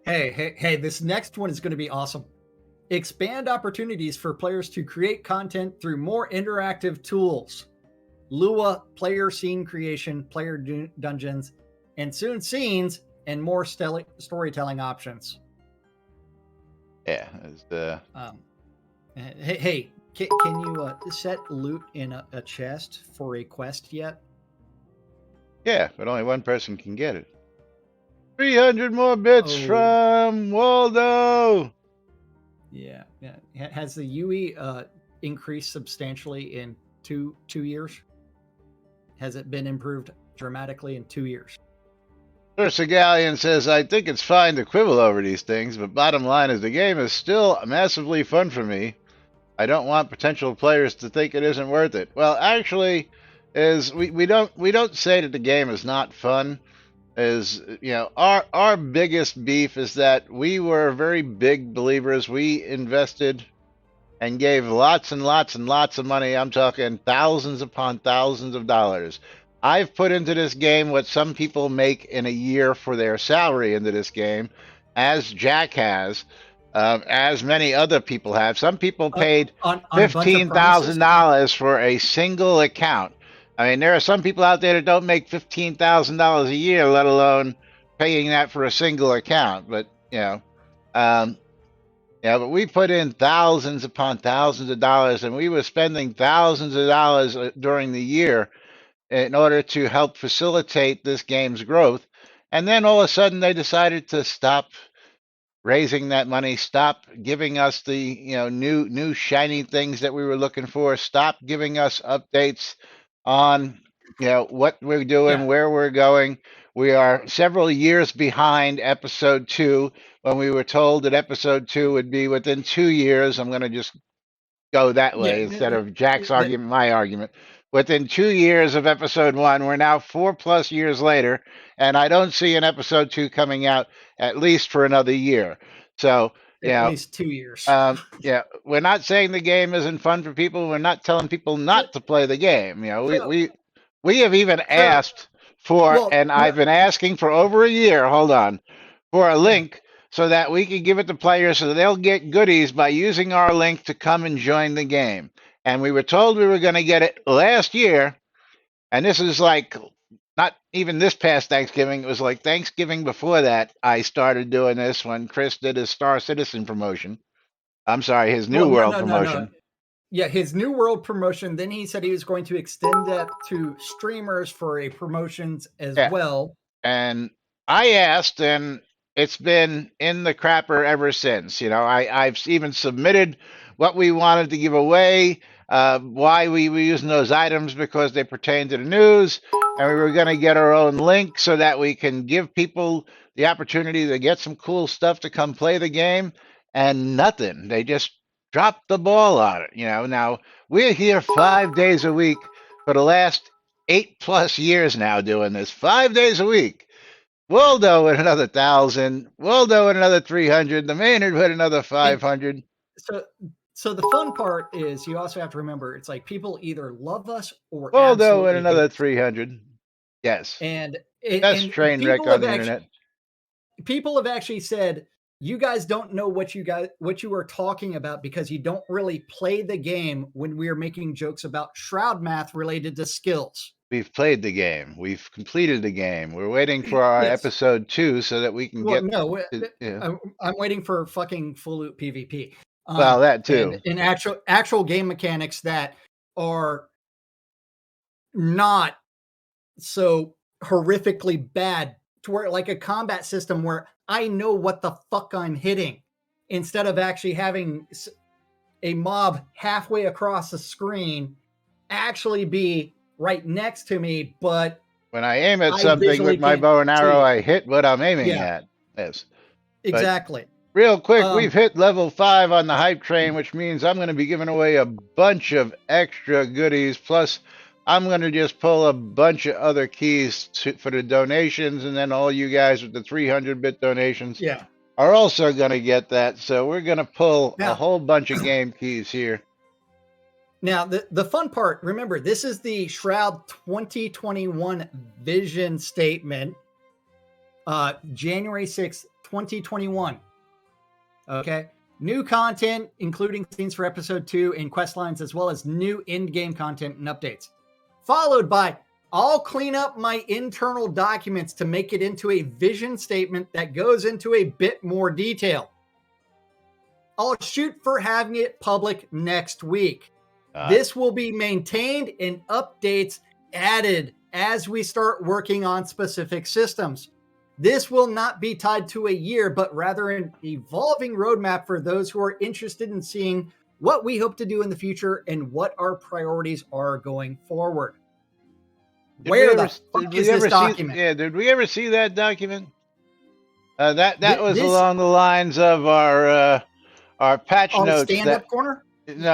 Hey! This next one is going to be awesome. Expand opportunities for players to create content through more interactive tools. Lua, player scene creation, player dungeons, and soon scenes, and more storytelling options. Yeah. Hey, can you set loot in a chest for a quest yet? Yeah, but only one person can get it. 300 more bits from Waldo. Yeah. Has the UE increased substantially in two years? Has it been improved dramatically in 2 years? Sir Galleon says, I think it's fine to quibble over these things, but bottom line is the game is still massively fun for me. I don't want potential players to think it isn't worth it. Well, actually, we don't say that the game is not fun. Our biggest beef is that we were very big believers. We invested and gave lots and lots and lots of money. I'm talking thousands upon thousands of dollars. I've put into this game what some people make in a year for their salary into this game, as Jack has, as many other people have. Some people paid $15,000 for a single account. I mean, there are some people out there that don't make $15,000 a year, let alone paying that for a single account. But but we put in thousands upon thousands of dollars, and we were spending thousands of dollars during the year in order to help facilitate this game's growth. And then all of a sudden they decided to stop raising that money, stop giving us the new shiny things that we were looking for, stop giving us updates. on what we're doing, Yeah. where we're going. We are several years behind episode 2. When we were told that episode 2 would be within 2 years, I'm going to just go that Yeah. way instead of Jack's argument, my argument. Within 2 years of episode 1, we're now 4+ years later, and I don't see an episode 2 coming out at least for another year. So, At least 2 years. we're not saying the game isn't fun for people. We're not telling people Yeah, not to play the game. so, We have even so, asked for, well, and no, I've been asking for over a year. Hold on, for a yeah. link so that we can give it to players so they'll get goodies by using our link to come and join the game. And we were told we were going to get it last year, and this is like not even this past Thanksgiving. It was like Thanksgiving before that. I started doing this when Chris did his Star Citizen promotion. I'm sorry, his New Well, no, World no, no, no. promotion. Yeah, his New World promotion. Then he said he was going to extend that to streamers for a promotions as Yeah. well. And I asked, and it's been in the crapper ever since. I've even submitted what we wanted to give away, why we were using those items because they pertain to the news, and we were going to get our own link so that we can give people the opportunity to get some cool stuff to come play the game, and nothing. They just dropped the ball on it. Now we're here 5 days a week for the last 8+ years now doing this 5 days a week. Waldo with another 1,000. Waldo with another 300. The Maynard with another 500. So the fun part is you also have to remember it's like people either love us or Waldo with absolutely another hate us. 300. Yes. And Best train wreck on the internet. People have actually said you guys don't know what you are talking about because you don't really play the game when we are making jokes about Shroud math related to skills. We've played the game. We've completed the game. We're waiting for our Yes. episode 2 so that we can get. No, Yeah. I'm waiting for fucking full loop PvP. Well, that too. And actual game mechanics that are not so horrifically bad to where like a combat system where I know what the fuck I'm hitting instead of actually having a mob halfway across the screen actually be right next to me. But when I aim at I something visually with my can't bow and arrow, see. I hit what I'm aiming Yeah. at. Yes. Exactly. Real quick, we've hit level 5 on the hype train, which means I'm going to be giving away a bunch of extra goodies. Plus, I'm going to just pull a bunch of other keys for the donations, and then all you guys with the 300-bit donations Yeah. are also going to get that. So we're going to pull Now- a whole bunch of game keys here. Now, the fun part, remember, this is the Shroud 2021 vision statement, January 6th, 2021. Okay. New content, including scenes for episode 2 and quest lines, as well as new in-game content and updates. Followed by, I'll clean up my internal documents to make it into a vision statement that goes into a bit more detail. I'll shoot for having it public next week. This will be maintained and updates added as we start working on specific systems. This will not be tied to a year, but rather an evolving roadmap for those who are interested in seeing what we hope to do in the future and what our priorities are going forward. Where the fuck is this document? Did we ever see that document? That was This- along the lines of our patch On the notes. stand-up corner? No,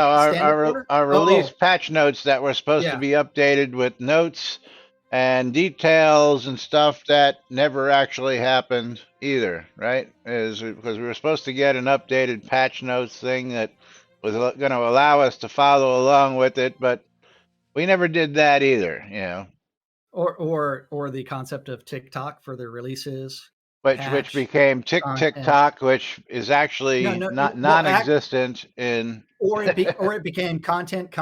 our release patch notes that were supposed to Yeah. be updated with notes and details and stuff that never actually happened either, right? Because we were supposed to get an updated patch notes thing that was going to allow us to follow along with it, but we never did that either, Or the concept of TikTok for their releases. which became TikTok, which is actually non-existent in. Or it became content.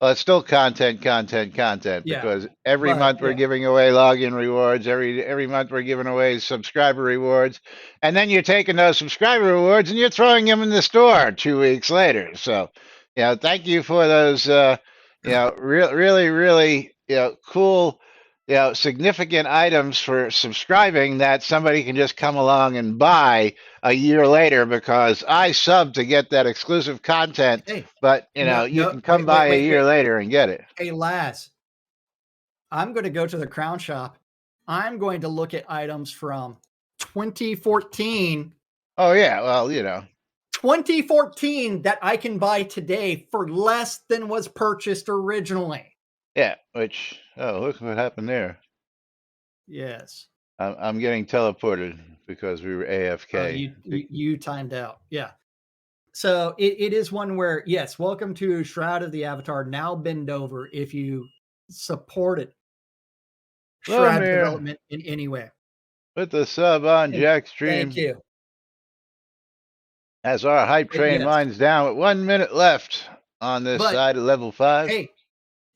Well, it's still content, Yeah, because every month we're giving away login rewards. Every month we're giving away subscriber rewards, and then you're taking those subscriber rewards and you're throwing them in the store 2 weeks later. So, thank you for those, really, really, cool, significant items for subscribing that somebody can just come along and buy a year later because I subbed to get that exclusive content. Hey, But no, you no, can come by a year later and get it. Hey, Laz, I'm going to go to the Crown Shop. I'm going to look at items from 2014. Oh yeah, well, 2014 that I can buy today for less than was purchased originally. Yeah, which look what happened there. Yes. I'm getting teleported because we were AFK. You timed out. Yeah. So it is one where, yes, welcome to Shroud of the Avatar. Now bend over if you supported Shroud development in any way. Put the sub on Jack's stream. Thank you. As our hype train winds down with 1 minute left on this side of level 5. Hey,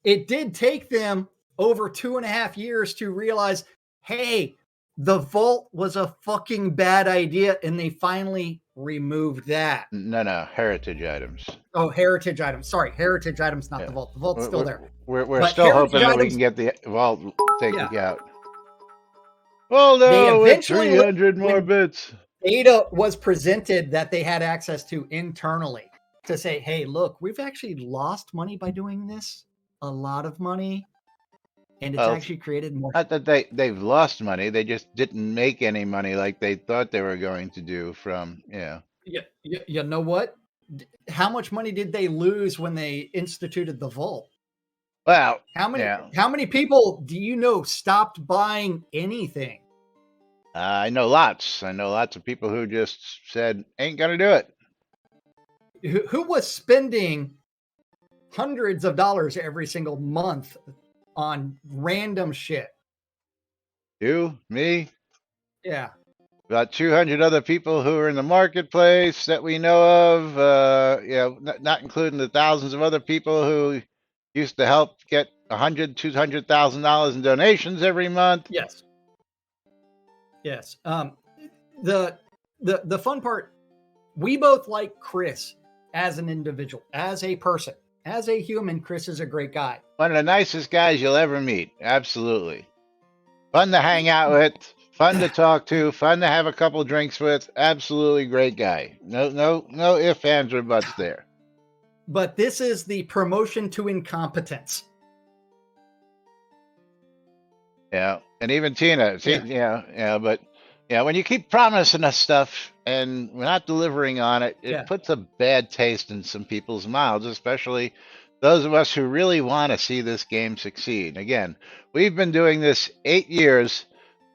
it did take them over 2.5 years to realize, hey, the vault was a fucking bad idea, and they finally removed that. No, heritage items. Oh, heritage items. Sorry, heritage items, not the vault. The vault's still there. We're still hoping that we can get the vault taken out. Well, no, with 300 more bits. Data was presented that they had access to internally to say, hey, look, we've actually lost money by doing this. A lot of money. And it's actually created more. Not that they've lost money. They just didn't make any money like they thought they were going to do from, Yeah. You know what? How much money did they lose when they instituted the vault? Well, how many people do you know stopped buying anything? I know lots. I know lots of people who just said, ain't going to do it. Who was spending hundreds of dollars every single month on random shit? You, me. Yeah. About 200 other people who are in the marketplace that we know of, not including the thousands of other people who used to help get $100,000-$200,000 in donations every month. Yes. Yes. The fun part, we both like Chris as an individual, as a person, as a human. Chris is a great guy. One of the nicest guys you'll ever meet. Absolutely. Fun to hang out with. Fun to talk to, fun to have a couple drinks with. Absolutely great guy. No ifs, ands, or buts there. But this is the promotion to incompetence. Yeah, and even Tina, but when you keep promising us stuff and we're not delivering on it, it puts a bad taste in some people's mouths, especially those of us who really want to see this game succeed. Again, we've been doing this 8 years.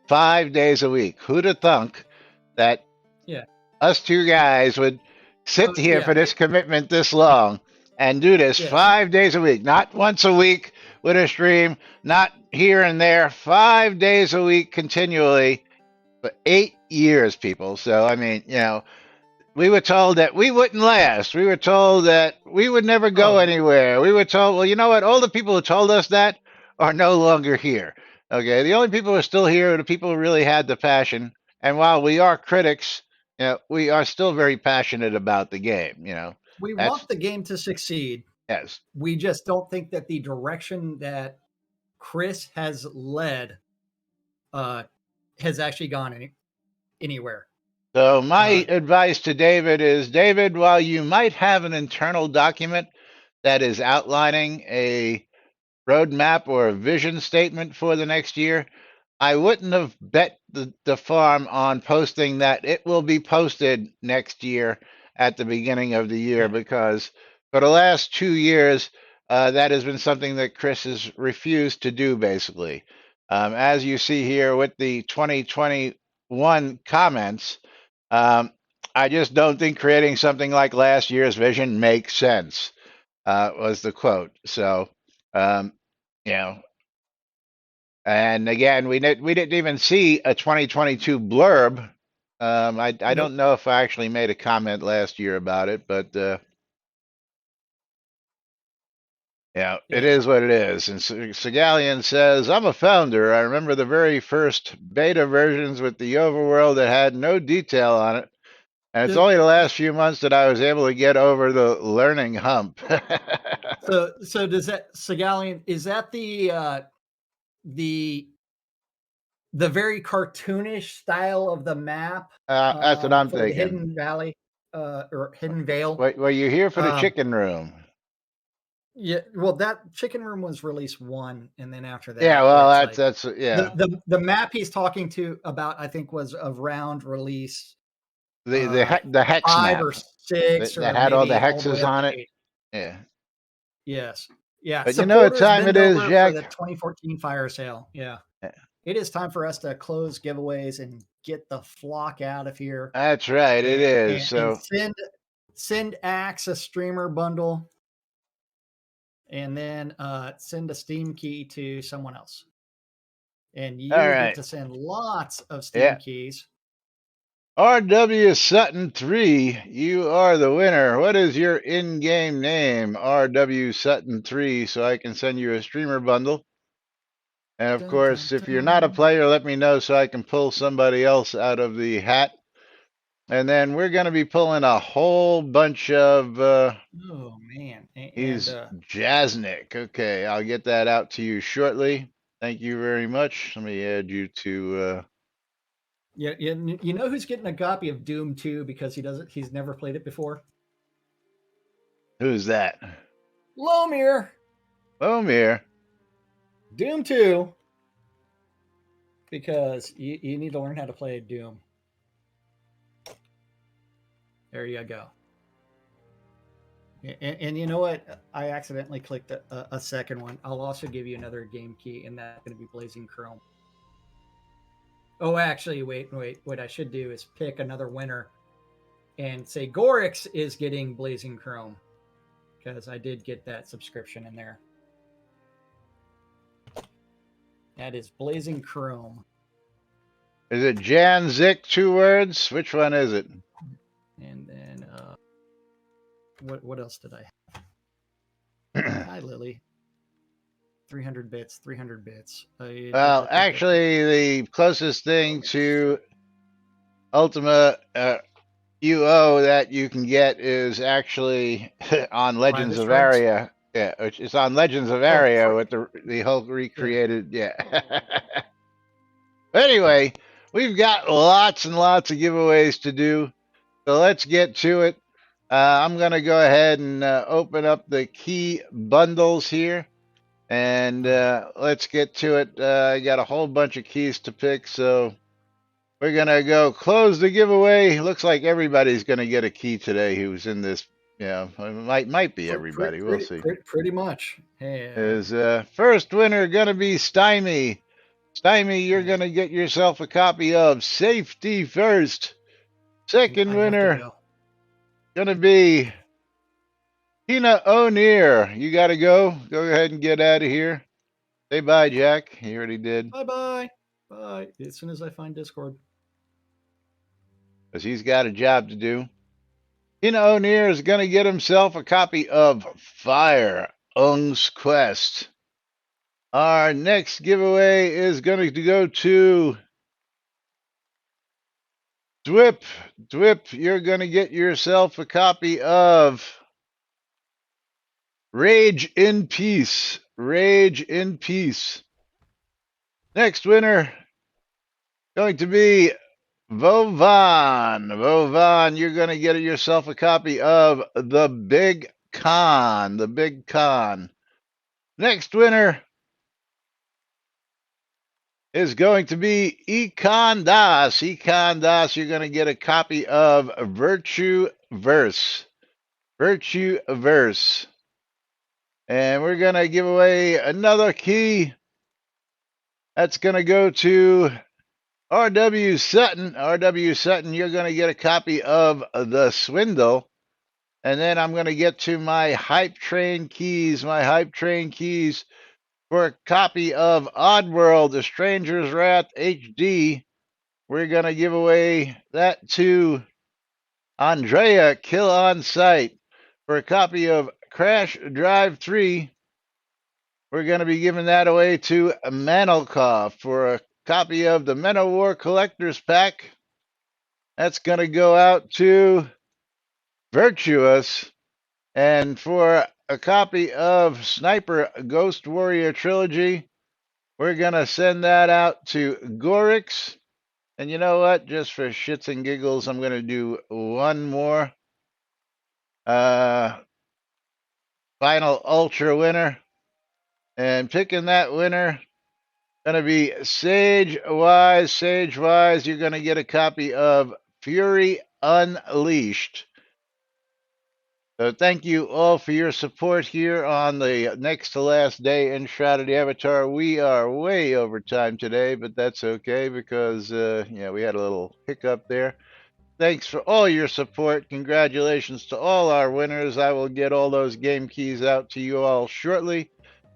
5 days a week. Who'd have thunk that us two guys would sit here for this commitment this long and do this 5 days a week, not once a week with a stream, not here and there, 5 days a week continually for 8 years, people. So, I mean, we were told that we wouldn't last. We were told that we would never go anywhere. We were told, well, you know what? All the people who told us that are no longer here. Okay, the only people who are still here are the people who really had the passion. And while we are critics, we are still very passionate about the game. We want the game to succeed. Yes. We just don't think that the direction that Chris has led has actually gone anywhere. So my advice to David is, David, while you might have an internal document that is outlining a roadmap or a vision statement for the next year, I wouldn't have bet the farm on posting that it will be posted next year at the beginning of the year, because for the last 2 years, that has been something that Chris has refused to do, basically. As you see here with the 2021 comments, I just don't think creating something like last year's vision makes sense, was the quote. So, and again, we didn't even see a 2022 blurb. I don't know if I actually made a comment last year about it, but it is what it is. And Segalian says, I'm a founder. I remember the very first beta versions with the overworld that had no detail on it. And it's only the last few months that I was able to get over the learning hump. So does that, Segalian, is that the the very cartoonish style of the map That's what I'm for the thinking. Hidden Valley or Hidden Vale. Well, you're here for the chicken room. Yeah, well, that Chicken Room was release 1, and then after that, Yeah, well, it's that's yeah. The map he's talking to about, I think, was around release The hex 5 map or 6, that or had all the maybe all the way hexes up on to it. 8. Yeah. Yes. Yeah. But you know what Supporters time it bend is, over for Jack? the 2014 fire sale. Yeah. Yeah. It is time for us to close giveaways and get the flock out of here. That's right, it is. And So send Axe a streamer bundle, and then send a Steam key to someone else. And all you get right. to send lots of Steam Yeah. keys. RW Sutton 3, you are the winner. What is your in-game name? RW Sutton 3, so I can send you a streamer bundle. And of Dun, course, dun, if you're not a dun. player, let me know so I can pull somebody else out of the hat. And then we're going to be pulling a whole bunch of Oh man. he's Jasnik. Okay, I'll get that out to you shortly. Thank you very much. Let me add you to yeah, you know who's getting a copy of Doom 2 because he's never played it before? who's that? Lomir. Omir. Doom 2, because you need to learn how to play Doom. There you go. And you know what? I accidentally clicked a second one. I'll also give you another game key, and that's going to be Blazing Chrome. Oh, actually, wait. What I should do is pick another winner and say Gorix is getting Blazing Chrome, because I did get that subscription in there. That is Blazing Chrome. Is it Janzik, 2 words? Which one is it? And then what else did I have? Hi, Lily. 300 bits. Well, actually, the closest thing to Ultima UO that you can get is actually on Legends Private of Shards? Aria. Yeah, it's on Legends of Aria with the whole recreated. Yeah. Anyway, we've got lots and lots of giveaways to do, so let's get to it. I'm going to go ahead and open up the key bundles here, and let's get to it. I got a whole bunch of keys to pick, so we're going to go close the giveaway. Looks like everybody's going to get a key today who's in this. Yeah, might be everybody. We'll see. Pretty much. Yeah. Is first winner going to be Stymie? Stymie, you're going to get yourself a copy of Safety First. Second winner going to be Tina O'Near. You got to go. Go ahead and get out of here. Say bye, Jack. He already did. Bye. As soon as I find Discord. Because he's got a job to do. Tina O'Near is going to get himself a copy of Fire Ung's Quest. Our next giveaway is going to go to Dwip. Dwip, you're going to get yourself a copy of Rage in Peace. Rage in Peace. Next winner going to be Vovan. Vovan, you're going to get yourself a copy of The Big Con. The Big Con. Next winner is going to be Econ Das. Econ Das, you're going to get a copy of Virtue Verse. Virtue Verse. And we're going to give away another key. That's going to go to R.W. Sutton. R.W. Sutton, you're going to get a copy of The Swindle. And then I'm going to get to my Hype Train keys. My Hype Train keys for a copy of Oddworld, The Stranger's Wrath HD. We're going to give away that to Andrea Kill On Sight for a copy of Crash Drive 3. We're going to be giving that away to Manelkoff for a copy of the Manowar Collector's Pack. That's going to go out to Virtuous. And for a copy of Sniper Ghost Warrior Trilogy, we're going to send that out to Gorix. And you know what? Just for shits and giggles, I'm going to do one more final Ultra winner. And picking that winner going to be Sage Wise. Sage Wise, you're going to get a copy of Fury Unleashed. So thank you all for your support here on the next to last day in Shroud of the Avatar. We are way over time today, but that's okay because we had a little hiccup there. Thanks for all your support. Congratulations to all our winners. I will get all those game keys out to you all shortly.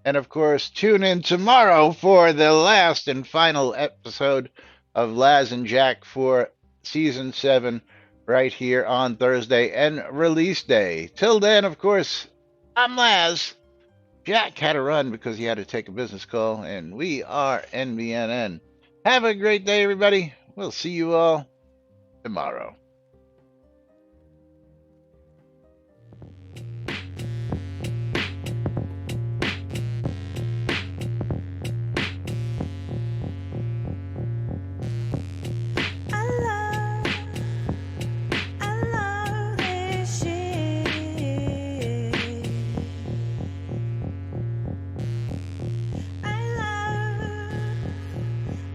And of course, tune in tomorrow for the last and final episode of Laz and Jack for Season 7 right here on Thursday and release day. Till then, of course, I'm Laz. Jack had to run because he had to take a business call, and we are NBNN. Have a great day, everybody. We'll see you all tomorrow.